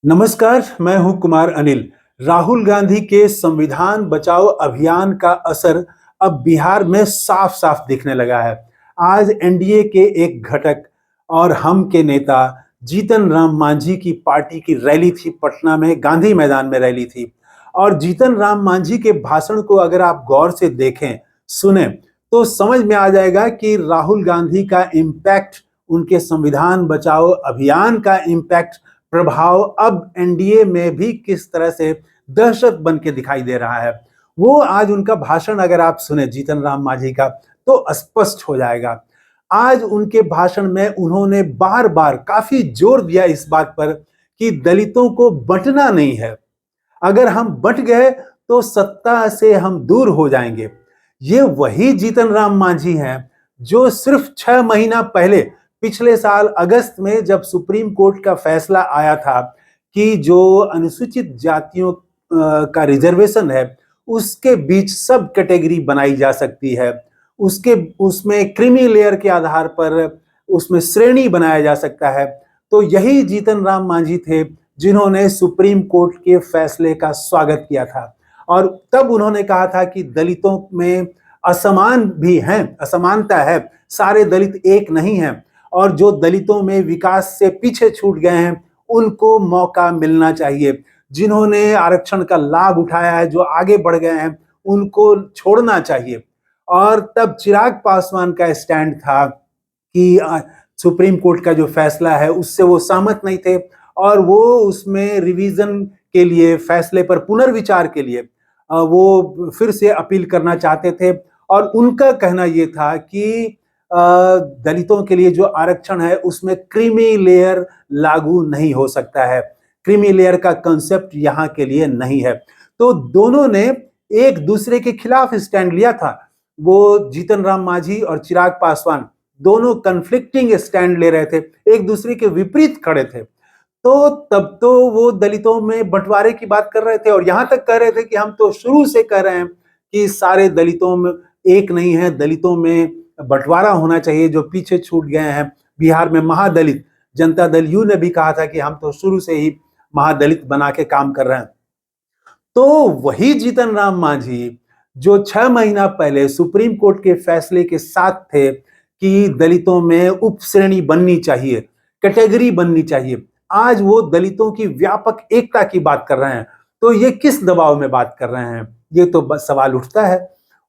नमस्कार, मैं हूं कुमार अनिल। राहुल गांधी के संविधान बचाओ अभियान का असर अब बिहार में साफ साफ दिखने लगा है। आज एनडीए के एक घटक और हम के नेता जीतन राम मांझी की पार्टी की रैली थी, पटना में गांधी मैदान में रैली थी। और जीतन राम मांझी के भाषण को अगर आप गौर से देखें, सुने, तो समझ में आ जाएगा कि राहुल गांधी का इम्पैक्ट, उनके संविधान बचाओ अभियान का इम्पैक्ट, प्रभाव अब एनडीए में भी किस तरह से दहशत बन के दिखाई दे रहा है। वो आज उनका भाषण अगर आप सुने जीतन राम मांझी का, तो स्पष्ट हो जाएगा। आज उनके भाषण में उन्होंने बार बार काफी जोर दिया इस बात पर कि दलितों को बंटना नहीं है। अगर हम बंट गए तो सत्ता से हम दूर हो जाएंगे। ये वही जीतन राम मांझी हैं जो सिर्फ 6 महीना पहले, पिछले साल अगस्त में, जब सुप्रीम कोर्ट का फैसला आया था कि जो अनुसूचित जातियों का रिजर्वेशन है उसके बीच सब कैटेगरी बनाई जा सकती है, उसके उसमें क्रीमी लेयर के आधार पर उसमें श्रेणी बनाया जा सकता है। तो यही जीतन राम मांझी थे जिन्होंने सुप्रीम कोर्ट के फैसले का स्वागत किया था। और तब उन्होंने कहा था कि दलितों में असमान भी हैं, असमानता है, सारे दलित एक नहीं हैं, और जो दलितों में विकास से पीछे छूट गए हैं उनको मौका मिलना चाहिए। जिन्होंने आरक्षण का लाभ उठाया है, जो आगे बढ़ गए हैं, उनको छोड़ना चाहिए। और तब चिराग पासवान का स्टैंड था कि सुप्रीम कोर्ट का जो फैसला है उससे वो सहमत नहीं थे और वो उसमें रिवीजन के लिए, फैसले पर पुनर्विचार के लिए वो फिर से अपील करना चाहते थे। और उनका कहना ये था कि दलितों के लिए जो आरक्षण है उसमें क्रीमी लेयर लागू नहीं हो सकता है, क्रीमी लेयर का कंसेप्ट यहाँ के लिए नहीं है। तो दोनों ने एक दूसरे के खिलाफ स्टैंड लिया था। वो जीतन राम मांझी और चिराग पासवान दोनों कन्फ्लिक्टिंग स्टैंड ले रहे थे, एक दूसरे के विपरीत खड़े थे। तो तब तो वो दलितों में बंटवारे की बात कर रहे थे और यहां तक कह रहे थे कि हम तो शुरू से कह रहे हैं कि सारे दलितों में एक नहीं है, दलितों में बंटवारा होना चाहिए, जो पीछे छूट गए हैं। बिहार में महादलित जनता दल यू ने भी कहा था कि हम तो शुरू से ही महादलित बना के काम कर रहे हैं। तो वही जीतन राम मांझी जो 6 महीना पहले सुप्रीम कोर्ट के फैसले के साथ थे कि दलितों में उप श्रेणी बननी चाहिए, कैटेगरी बननी चाहिए, आज वो दलितों की व्यापक एकता की बात कर रहे हैं। तो ये किस दबाव में बात कर रहे हैं, ये तो बस सवाल उठता है।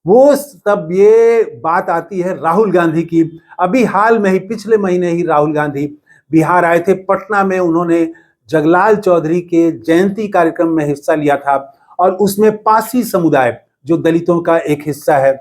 वो तब ये बात आती है राहुल गांधी की। अभी हाल में ही, पिछले महीने ही राहुल गांधी बिहार आए थे। पटना में उन्होंने जगलाल चौधरी के जयंती कार्यक्रम में हिस्सा लिया था और उसमें पासी समुदाय, जो दलितों का एक हिस्सा है,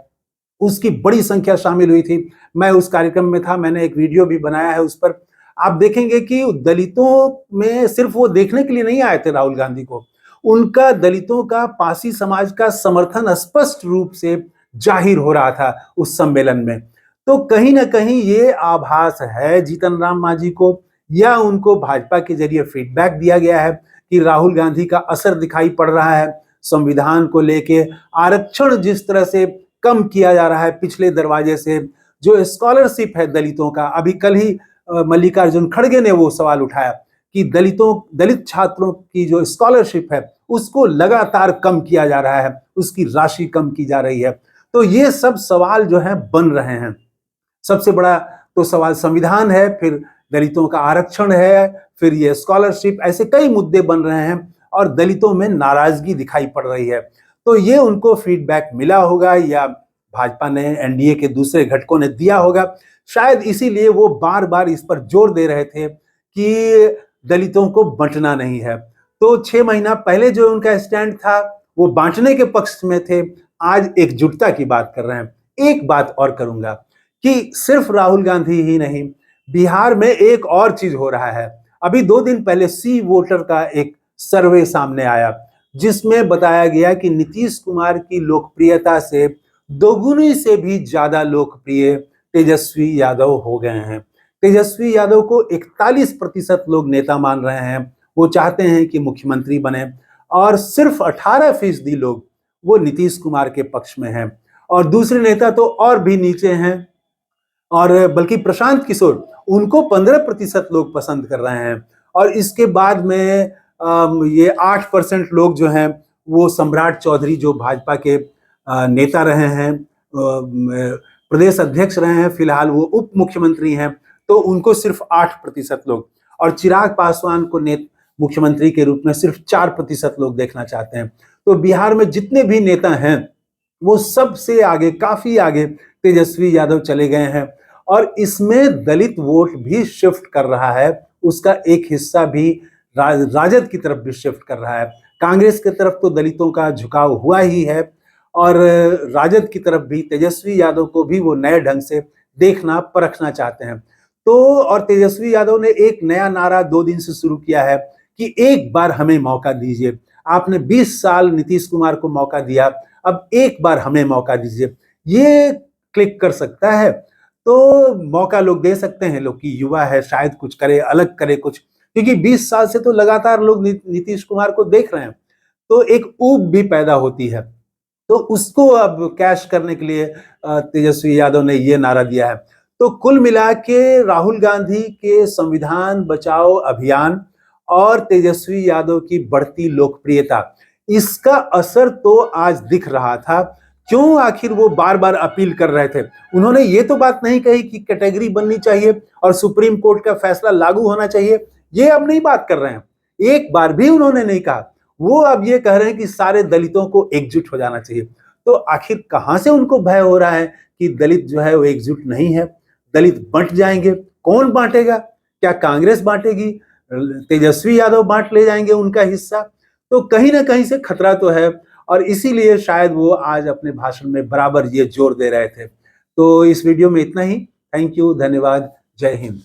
उसकी बड़ी संख्या शामिल हुई थी। मैं उस कार्यक्रम में था, मैंने एक वीडियो भी बनाया है उस पर। आप देखेंगे कि दलितों में सिर्फ वो देखने के लिए नहीं आए थे राहुल गांधी को, उनका दलितों का, पासी समाज का समर्थन स्पष्ट रूप से जाहिर हो रहा था उस सम्मेलन में। तो कहीं ना कहीं ये आभास है जीतन राम मांझी को, या उनको भाजपा के जरिए फीडबैक दिया गया है कि राहुल गांधी का असर दिखाई पड़ रहा है संविधान को लेके। आरक्षण जिस तरह से कम किया जा रहा है पिछले दरवाजे से, जो स्कॉलरशिप है दलितों का, अभी कल ही मल्लिकार्जुन खड़गे ने वो सवाल उठाया कि दलित छात्रों की जो स्कॉलरशिप है उसको लगातार कम किया जा रहा है, उसकी राशि कम की जा रही है। तो ये सब सवाल जो है बन रहे हैं। सबसे बड़ा तो सवाल संविधान है, फिर दलितों का आरक्षण है, फिर ये स्कॉलरशिप, ऐसे कई मुद्दे बन रहे हैं और दलितों में नाराजगी दिखाई पड़ रही है। तो ये उनको फीडबैक मिला होगा या भाजपा ने, एनडीए के दूसरे घटकों ने दिया होगा। शायद इसीलिए वो बार बार इस पर जोर दे रहे थे कि दलितों को बांटना नहीं है। तो 6 महीना पहले जो उनका स्टैंड था वो बांटने के पक्ष में थे, आज एकजुटता की बात कर रहे हैं। एक बात और करूंगा कि सिर्फ राहुल गांधी ही नहीं, बिहार में एक और चीज हो रहा है। अभी 2 दिन पहले सी वोटर का एक सर्वे सामने आया जिसमें बताया गया कि नीतीश कुमार की लोकप्रियता से दोगुनी से भी ज्यादा लोकप्रिय तेजस्वी यादव हो गए हैं। तेजस्वी यादव को 41% लोग नेता मान रहे हैं, वो चाहते हैं कि मुख्यमंत्री बने, और सिर्फ 18% लोग वो नीतीश कुमार के पक्ष में हैं। और दूसरे नेता तो और भी नीचे हैं, और बल्कि प्रशांत किशोर, उनको 15% लोग पसंद कर रहे हैं। और इसके बाद में ये 8% लोग जो हैं वो सम्राट चौधरी जो भाजपा के नेता रहे हैं, प्रदेश अध्यक्ष रहे हैं, फिलहाल वो उप मुख्यमंत्री हैं, तो उनको सिर्फ 8% लोग, और चिराग पासवान को मुख्यमंत्री के रूप में सिर्फ 4% लोग देखना चाहते हैं। तो बिहार में जितने भी नेता हैं वो सबसे आगे, काफी आगे तेजस्वी यादव चले गए हैं, और इसमें दलित वोट भी शिफ्ट कर रहा है, उसका एक हिस्सा भी राजद की तरफ भी शिफ्ट कर रहा है। कांग्रेस की तरफ तो दलितों का झुकाव हुआ ही है, और राजद की तरफ भी तेजस्वी यादव को भी वो नए ढंग से देखना परखना चाहते हैं। तो और तेजस्वी यादव ने एक नया नारा 2 दिन से शुरू किया है कि एक बार हमें मौका दीजिए। आपने 20 साल नीतीश कुमार को मौका दिया, अब एक बार हमें मौका दीजिए। ये क्लिक कर सकता है तो मौका लोग दे सकते हैं, लोग की युवा है, शायद कुछ करे, अलग करे कुछ, क्योंकि 20 साल से तो लगातार लोग नीतीश कुमार को देख रहे हैं, तो एक ऊब भी पैदा होती है। तो उसको अब कैश करने के लिए तेजस्वी यादव ने ये नारा दिया है। तो कुल मिला के राहुल गांधी के संविधान बचाओ अभियान और तेजस्वी यादव की बढ़ती लोकप्रियता, इसका असर तो आज दिख रहा था। क्यों आखिर वो बार बार अपील कर रहे थे? उन्होंने ये तो बात नहीं कही कि कैटेगरी बननी चाहिए और सुप्रीम कोर्ट का फैसला लागू होना चाहिए, ये अब नहीं बात कर रहे हैं, एक बार भी उन्होंने नहीं कहा। वो अब ये कह रहे हैं कि सारे दलितों को एकजुट हो जाना चाहिए। तो आखिर कहां से उनको भय हो रहा है कि दलित जो है वो एकजुट नहीं है, दलित बंट जाएंगे? कौन बांटेगा? क्या कांग्रेस बांटेगी? तेजस्वी यादव बांट ले जाएंगे उनका हिस्सा? तो कहीं ना कहीं से खतरा तो है, और इसीलिए शायद वो आज अपने भाषण में बराबर ये जोर दे रहे थे। तो इस वीडियो में इतना ही। थैंक यू, धन्यवाद, जय हिंद।